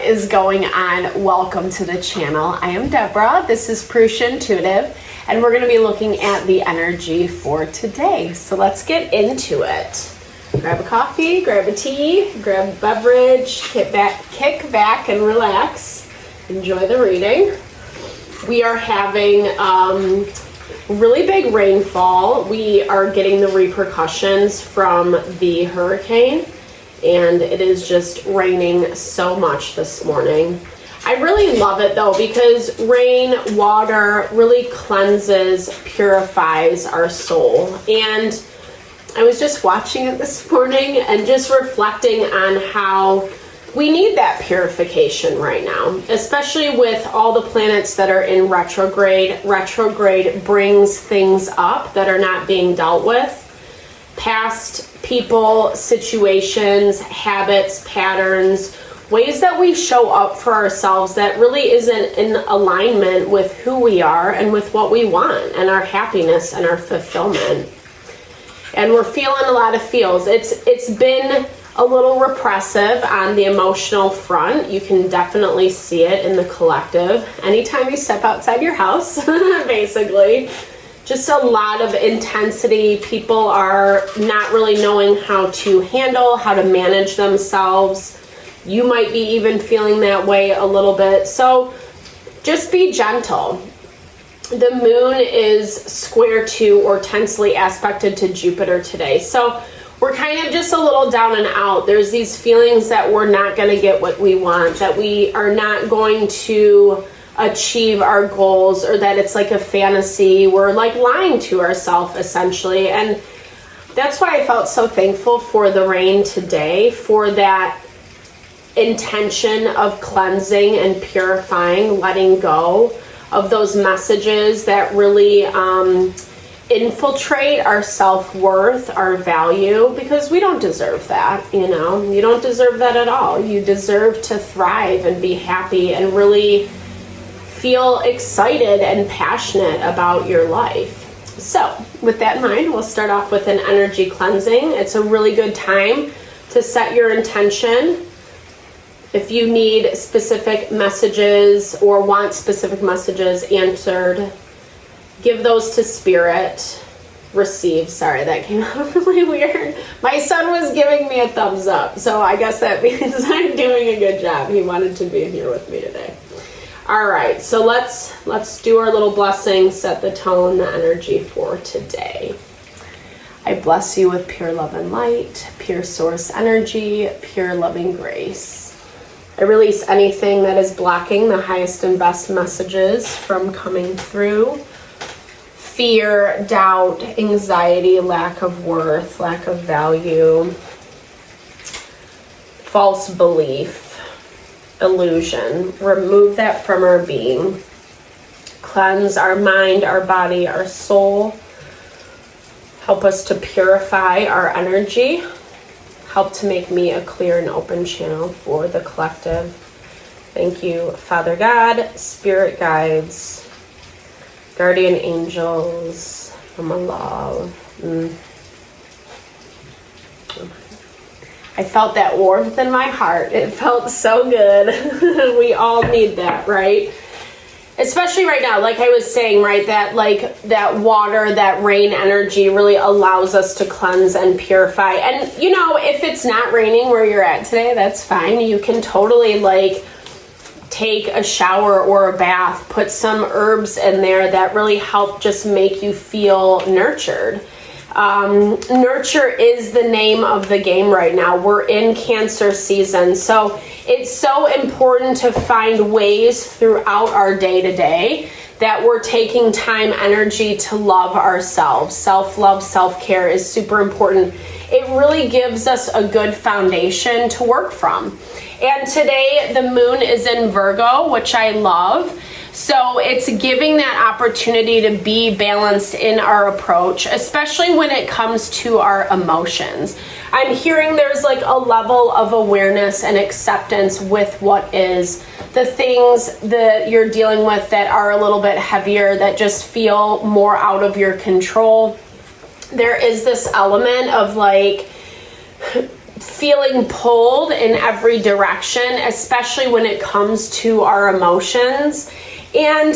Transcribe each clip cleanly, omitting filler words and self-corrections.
is going on? Welcome to the channel. I am Deborah. This is Purusha Intuitive, and we're going to be looking at the energy for today. So let's get into it. Grab a coffee, grab a tea, grab a beverage, kick back and relax. Enjoy the reading. We are having really big rainfall. We are getting the repercussions from the hurricane, and it is just raining so much this morning. I really love it though, because rain, water really cleanses, purifies our soul. And I was just watching it this morning and just reflecting on how we need that purification right now, especially with all the planets that are in retrograde. Retrograde brings things up that are not being dealt with. Past people, situations, habits, patterns, ways that we show up for ourselves that really isn't in alignment with who we are and with what we want and our happiness and our fulfillment. And we're feeling a lot of feels. It's been a little repressive on the emotional front. You can definitely see it in the collective. Anytime you step outside your house, basically, just a lot of intensity. People are not really knowing how to handle, how to manage themselves. You might be even feeling that way a little bit. So just be gentle. The moon is square to or tensely aspected to Jupiter today. So we're kind of just a little down and out. There's these feelings that we're not going to get what we want, that we are not going to achieve our goals, or that it's like a fantasy. We're like lying to ourselves essentially. And that's why I felt so thankful for the rain today, for that intention of cleansing and purifying, letting go of those messages that really infiltrate our self-worth, our value, because we don't deserve that. You don't deserve that at all. You deserve to thrive and be happy and really feel excited and passionate about your life. So with that in mind, we'll start off with an energy cleansing. It's a really good time to set your intention. If you need specific messages or want specific messages answered, give those to Spirit. Receive. Sorry, that came out really weird. My son was giving me a thumbs up, so I guess that means I'm doing a good job. He wanted to be here with me today. All right, so let's do our little blessing, set the tone, the energy for today. I bless you with pure love and light, pure source energy, pure loving grace. I release anything that is blocking the highest and best messages from coming through. Fear, doubt, anxiety, lack of worth, lack of value, false belief, illusion. Remove that from our being. Cleanse our mind, our body, our soul. Help us to purify our energy. Help to make me a clear and open channel for the collective. Thank you, Father God, Spirit guides, guardian angels, Mama love. I felt that warmth in my heart. It felt so good. We all need that, right? Especially right now, like I was saying, right, that water, that rain energy really allows us to cleanse and purify. And if it's not raining where you're at today, that's fine. You can totally take a shower or a bath, put some herbs in there that really help just make you feel nurtured. Nurture is the name of the game right now. We're in Cancer season, so it's so important to find ways throughout our day-to-day that we're taking time, energy to love ourselves. Self-love, self-care is super important. It really gives us a good foundation to work from. And today the moon is in Virgo, which I love. So it's giving that opportunity to be balanced in our approach, especially when it comes to our emotions. I'm hearing there's a level of awareness and acceptance with what is, the things that you're dealing with that are a little bit heavier, that just feel more out of your control. There is this element of feeling pulled in every direction, especially when it comes to our emotions, and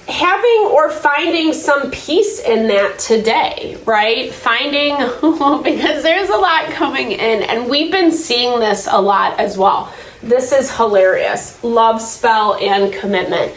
having or finding some peace in that today, right? Finding, because there's a lot coming in, and we've been seeing this a lot as well. This is hilarious. Love spell and commitment.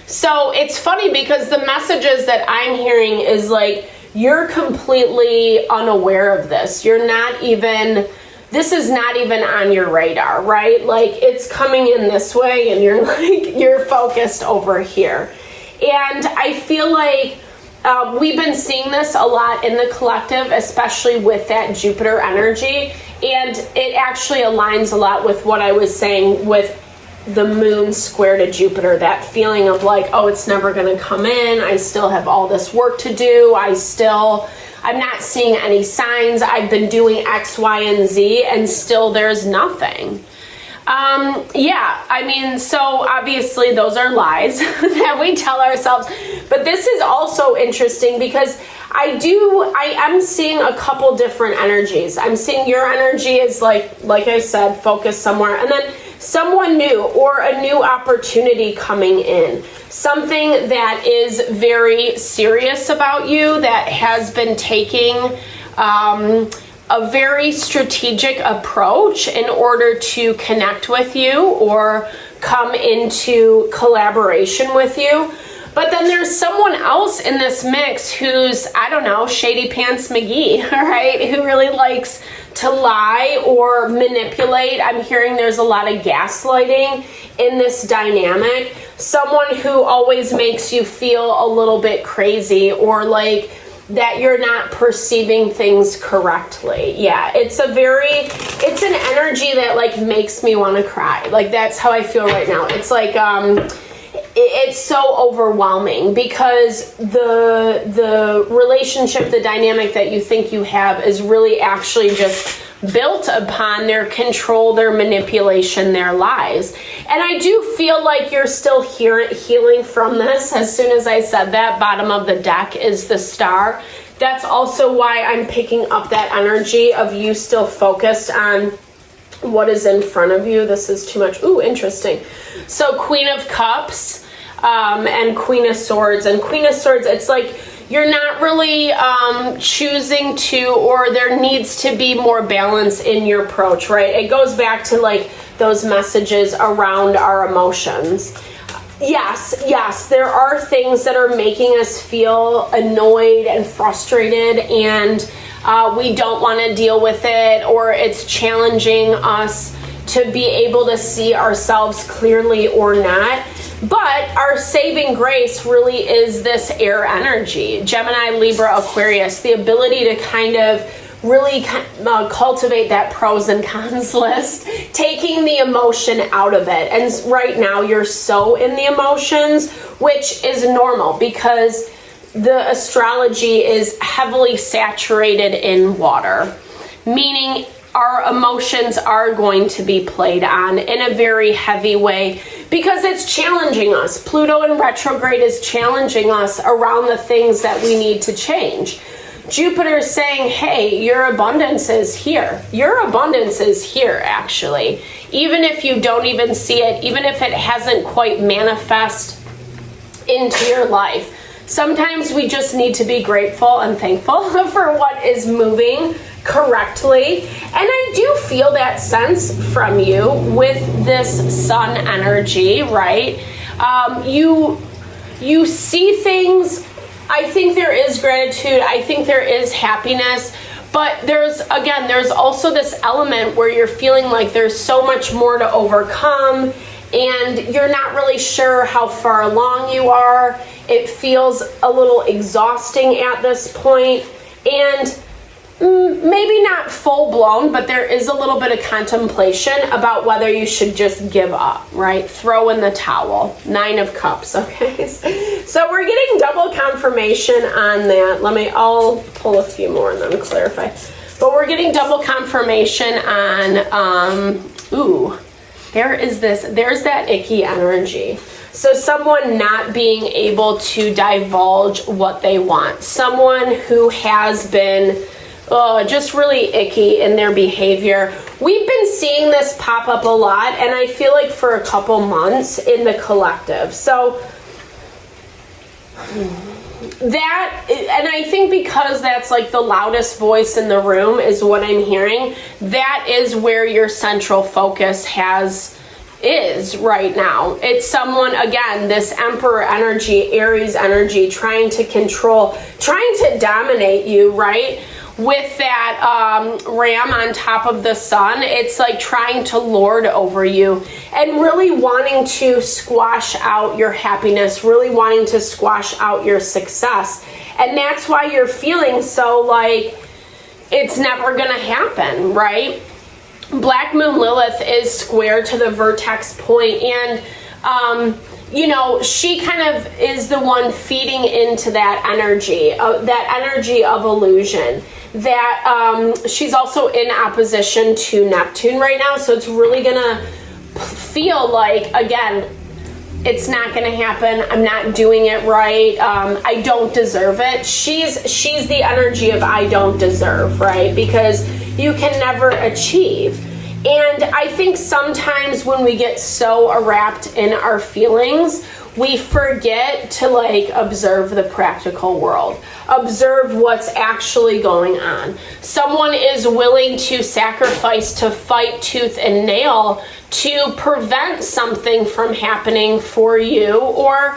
So it's funny because the messages that I'm hearing is like, you're completely unaware of this. You're not even, this is not even on your radar, right? Like, it's coming in this way and you're like, you're focused over here. And I feel like we've been seeing this a lot in the collective, especially with that Jupiter energy. And it actually aligns a lot with what I was saying with the moon square to Jupiter, that feeling of like, oh, it's never going to come in. I still have all this work to do. I'm not seeing any signs. I've been doing X, Y, and Z, and still there's nothing. Yeah, I mean, so obviously those are lies that we tell ourselves, but this is also interesting because I am seeing a couple different energies. I'm seeing your energy is like I said, focused somewhere, and then someone new or a new opportunity coming in, something that is very serious about you, that has been taking a very strategic approach in order to connect with you or come into collaboration with you. But then there's someone else in this mix who's, I don't know, Shady Pants McGee, right? Who really likes to lie or manipulate. I'm hearing there's a lot of gaslighting in this dynamic. Someone who always makes you feel a little bit crazy or like that you're not perceiving things correctly. Yeah, it's an energy that like makes me want to cry. Like, that's how I feel right now. It's like, it's so overwhelming because the relationship, the dynamic that you think you have is really actually just built upon their control, their manipulation, their lies. And I do feel like you're still healing from this. As soon as I said that, bottom of the deck is the Star. That's also why I'm picking up that energy of you still focused on what is in front of you. This is too much. Ooh, interesting. So Queen of Cups and Queen of Swords. And Queen of Swords, it's like you're not really choosing to, or there needs to be more balance in your approach, right? It goes back to like those messages around our emotions. Yes, there are things that are making us feel annoyed and frustrated, and we don't want to deal with it, or it's challenging us to be able to see ourselves clearly or not. But our saving grace really is this air energy, Gemini, Libra, Aquarius, the ability to kind of really cultivate that pros and cons list, taking the emotion out of it. And right now you're so in the emotions, which is normal because the astrology is heavily saturated in water, meaning our emotions are going to be played on in a very heavy way because it's challenging us. Pluto in retrograde is challenging us around the things that we need to change. Jupiter is saying, hey, your abundance is here. Your abundance is here, actually. Even if you don't even see it, even if it hasn't quite manifest into your life. Sometimes we just need to be grateful and thankful for what is moving correctly. And I do feel that sense from you with this sun energy, right? You see things. I think there is gratitude. I think there is happiness. But there's also this element where you're feeling like there's so much more to overcome and you're not really sure how far along you are. It feels a little exhausting at this point, and maybe not full blown, but there is a little bit of contemplation about whether you should just give up, right? Throw in the towel. 9 of Cups, okay? So we're getting double confirmation on that. I'll pull a few more and then clarify. But we're getting double confirmation on, there's that icky energy. So someone not being able to divulge what they want. Someone who has been just really icky in their behavior. We've been seeing this pop up a lot, and I feel like for a couple months in the collective. So that, and I think because that's like the loudest voice in the room is what I'm hearing, that is where your central focus is right now. It's someone, again, this Emperor energy, Aries energy, trying to control, trying to dominate you, right? With that ram on top of the sun, it's like trying to lord over you and really wanting to squash out your happiness, really wanting to squash out your success. And that's why you're feeling so like it's never gonna happen, right? Black Moon Lilith is square to the vertex point, and you know, she kind of is the one feeding into that energy of illusion. That she's also in opposition to Neptune right now, so it's really gonna feel like, again, it's not gonna happen. I'm not doing it right. I don't deserve it. She's the energy of I don't deserve, right? Because you can never achieve. And I think sometimes when we get so wrapped in our feelings, we forget to like observe the practical world, observe what's actually going on. Someone is willing to sacrifice, to fight tooth and nail to prevent something from happening for you, or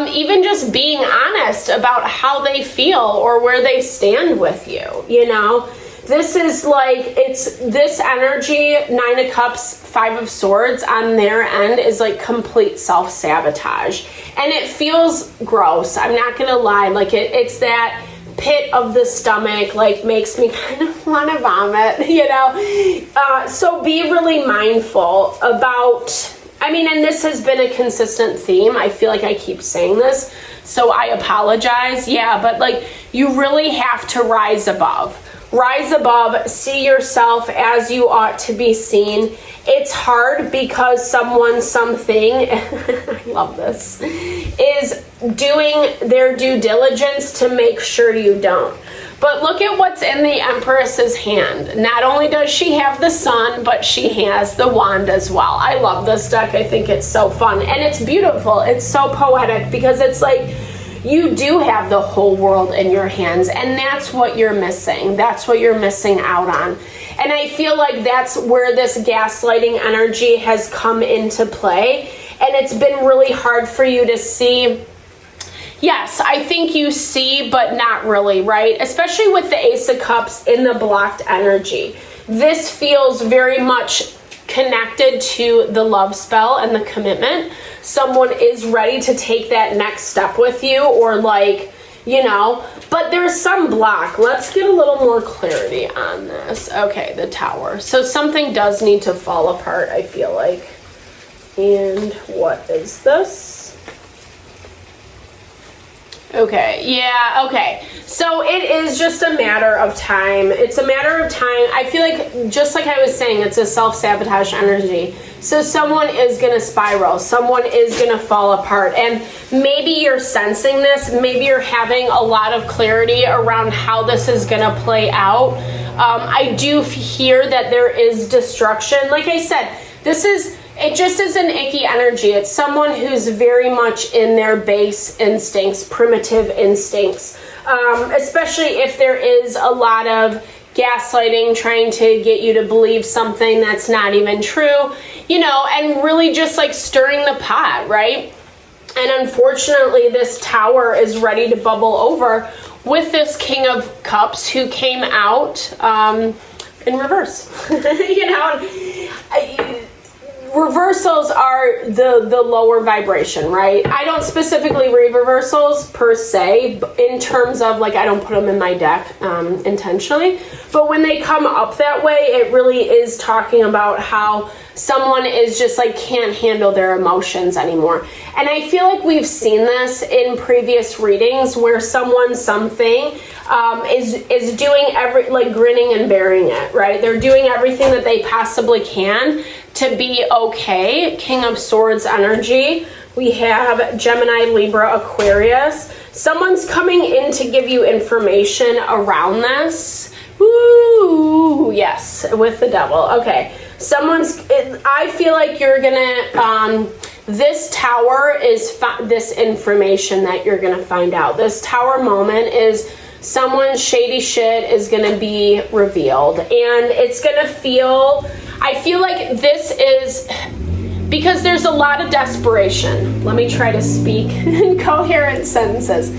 even just being honest about how they feel or where they stand with you, you know? This is like, it's this energy, 9 of Cups, 5 of Swords on their end is like complete self-sabotage. And it feels gross. I'm not going to lie. Like it's that pit of the stomach, like makes me kind of want to vomit, you know? So be really mindful about, I mean, and this has been a consistent theme. I feel like I keep saying this, so I apologize. Yeah, but like you really have to rise above. Rise above, see yourself as you ought to be seen. It's hard because someone, something, I love this, is doing their due diligence to make sure you don't. But look at what's in the Empress's hand. Not only does she have the sun, but she has the wand as well. I love this deck. I think it's so fun. And it's beautiful. It's so poetic because it's like, you do have the whole world in your hands, and that's what you're missing. That's what you're missing out on. And I feel like that's where this gaslighting energy has come into play, and it's been really hard for you to see. Yes, I think you see, but not really, right? Especially with the Ace of Cups in the blocked energy. This feels very much connected to the love spell and the commitment. Someone is ready to take that next step with you, or like, you know, but there's some block. Let's get a little more clarity on this. Okay, the Tower. So something does need to fall apart, I feel like. And what is this? Okay, yeah, okay. So it is just a matter of time. It's a matter of time. I feel like, just like I was saying, it's a self-sabotage energy. So someone is going to spiral. Someone is going to fall apart. And maybe you're sensing this. Maybe you're having a lot of clarity around how this is going to play out. I do hear that there is destruction. Like I said, it just is an icky energy. It's someone who's very much in their base instincts, primitive instincts, especially if there is a lot of gaslighting, trying to get you to believe something that's not even true, you know, and really just like stirring the pot, right? And unfortunately, this Tower is ready to bubble over with this King of Cups who came out in reverse. You know, reversals are the lower vibration, right? I don't specifically read reversals per se, in terms of like I don't put them in my deck intentionally, but when they come up that way, it really is talking about how someone is just like can't handle their emotions anymore. And I feel like we've seen this in previous readings where someone, something is doing like grinning and bearing it, right? They're doing everything that they possibly can to be okay. King of Swords energy. We have Gemini, Libra, Aquarius. Someone's coming in to give you information around this. Ooh, yes, with the devil. Okay. I feel like you're gonna, this tower is this information that you're gonna find out. This tower moment is someone's shady shit is gonna be revealed. And it's gonna I feel like this is, because there's a lot of desperation. Let me try to speak in coherent sentences.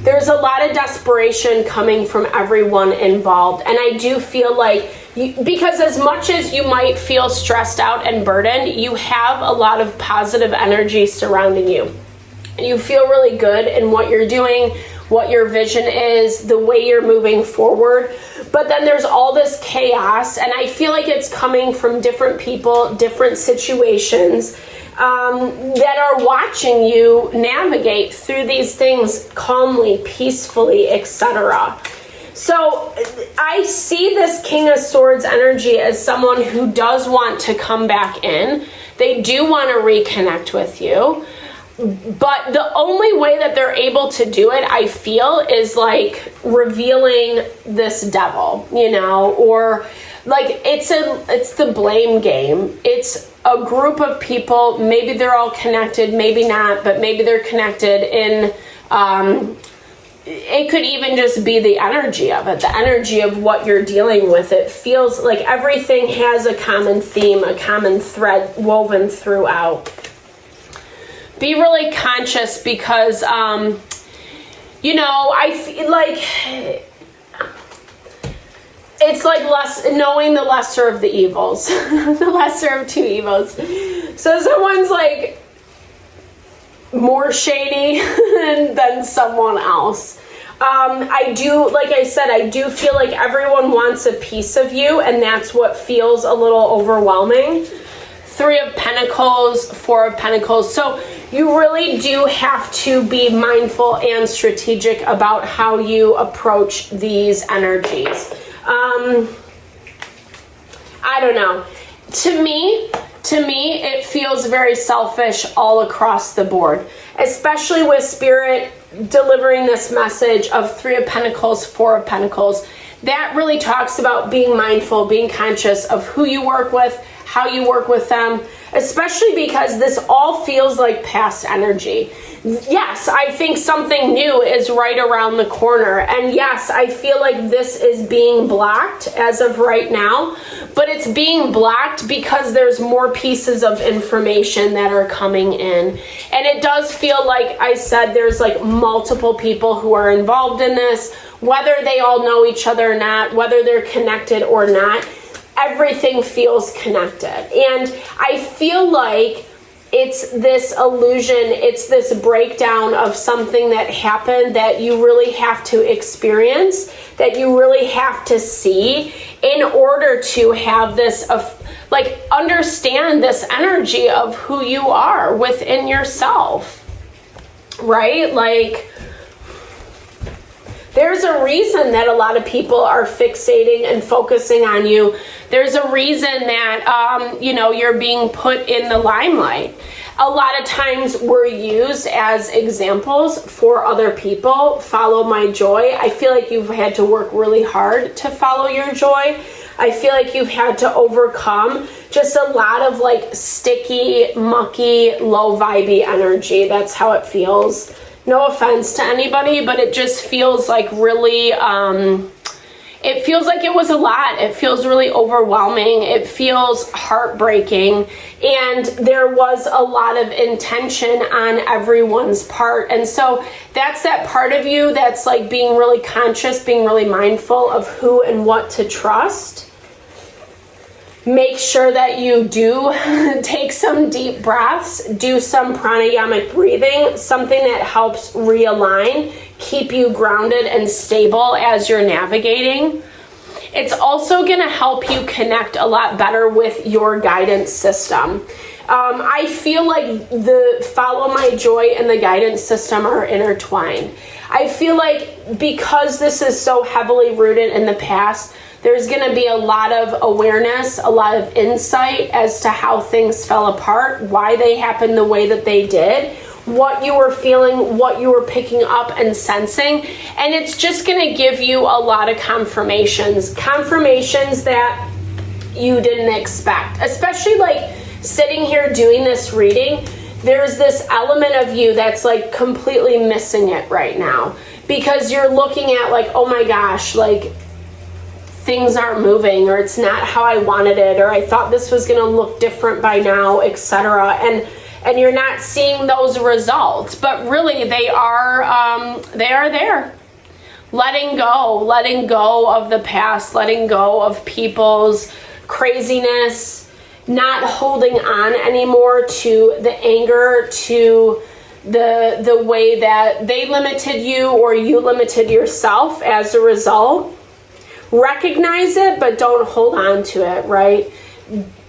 There's a lot of desperation coming from everyone involved. And I do feel like, because as much as you might feel stressed out and burdened, you have a lot of positive energy surrounding you. You feel really good in what you're doing, what your vision is, the way you're moving forward. But then there's all this chaos, and I feel like it's coming from different people, different situations, that are watching you navigate through these things calmly, peacefully, etc. So I see this King of Swords energy as someone who does want to come back in. They do want to reconnect with you. But the only way that they're able to do it, I feel, is like revealing this devil, or like it's the blame game. It's a group of people, maybe they're all connected, maybe not, but maybe they're connected in, it could even just be the energy of it, the energy of what you're dealing with. It feels like everything has a common theme, a common thread woven throughout. Be really conscious because, I feel like it's like knowing the lesser of the evils, the lesser of two evils. So someone's like more shady than someone else. I do feel like everyone wants a piece of you, and that's what feels a little overwhelming. 3 of Pentacles, 4 of Pentacles. So you really do have to be mindful and strategic about how you approach these energies. I don't know. To me, it feels very selfish all across the board, especially with Spirit delivering this message of 3 of Pentacles, 4 of Pentacles. That really talks about being mindful, being conscious of who you work with, how you work with them, especially because this all feels like past energy. Yes, I think something new is right around the corner. And yes, I feel like this is being blocked as of right now, but it's being blocked because there's more pieces of information that are coming in. And it does feel like I said, there's like multiple people who are involved in this, whether they all know each other or not, whether they're connected or not. Everything feels connected. And I feel like it's this illusion, it's this breakdown of something that happened that you really have to experience, that you really have to see in order to have this, understand this energy of who you are within yourself, right? Like, there's a reason that a lot of people are fixating and focusing on you. There's a reason that, you're being put in the limelight. A lot of times we're used as examples for other people. Follow my joy. I feel like you've had to work really hard to follow your joy. I feel like you've had to overcome just a lot of like sticky, mucky, low vibey energy. That's how it feels. No offense to anybody, but it just feels like really, it feels like it was a lot. It feels really overwhelming. It feels heartbreaking. And there was a lot of intention on everyone's part. And so that's that part of you that's like being really conscious, being really mindful of who and what to trust. Make sure that you do take some deep breaths, do some pranayamic breathing, something that helps realign, keep you grounded and stable as you're navigating. It's also going to help you connect a lot better with your guidance system. I feel like the Follow My Joy and the guidance system are intertwined. I feel like because this is so heavily rooted in the past, there's going to be a lot of awareness, a lot of insight as to how things fell apart, why they happened the way that they did, what you were feeling, what you were picking up and sensing. And it's just going to give you a lot of confirmations that you didn't expect, especially like sitting here doing this reading. There's this element of you that's like completely missing it right now, because you're looking at like, oh my gosh, like things aren't moving, or it's not how I wanted it, or I thought this was going to look different by now, etc. And you're not seeing those results, but really they are there. Letting go of the past, letting go of people's craziness, not holding on anymore to the anger, to the way that they limited you or you limited yourself as a result. Recognize it, but don't hold on to it, right?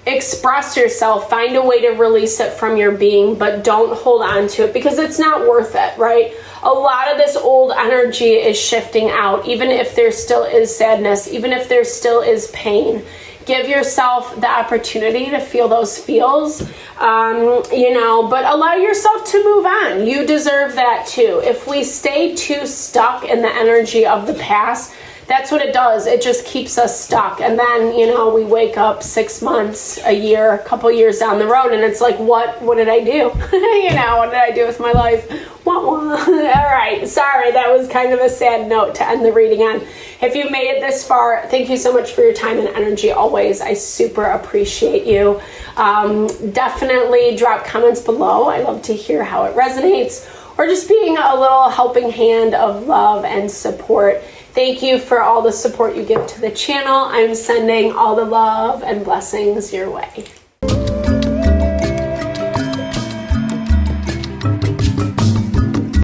Express yourself, find a way to release it from your being, but don't hold on to it, because it's not worth it, right? A lot of this old energy is shifting out, even if there still is sadness, even if there still is pain. Give yourself the opportunity to feel those feels, but allow yourself to move on. You deserve that too. If we stay too stuck in the energy of the past, that's what it does. It just keeps us stuck. And then, we wake up 6 months, a year, a couple years down the road, and it's like, what did I do? What did I do with my life? All right. Sorry, that was kind of a sad note to end the reading on. If you've made it this far, thank you so much for your time and energy always. I super appreciate you. Definitely drop comments below. I love to hear how it resonates, or just being a little helping hand of love and support. Thank you for all the support you give to the channel. I'm sending all the love and blessings your way.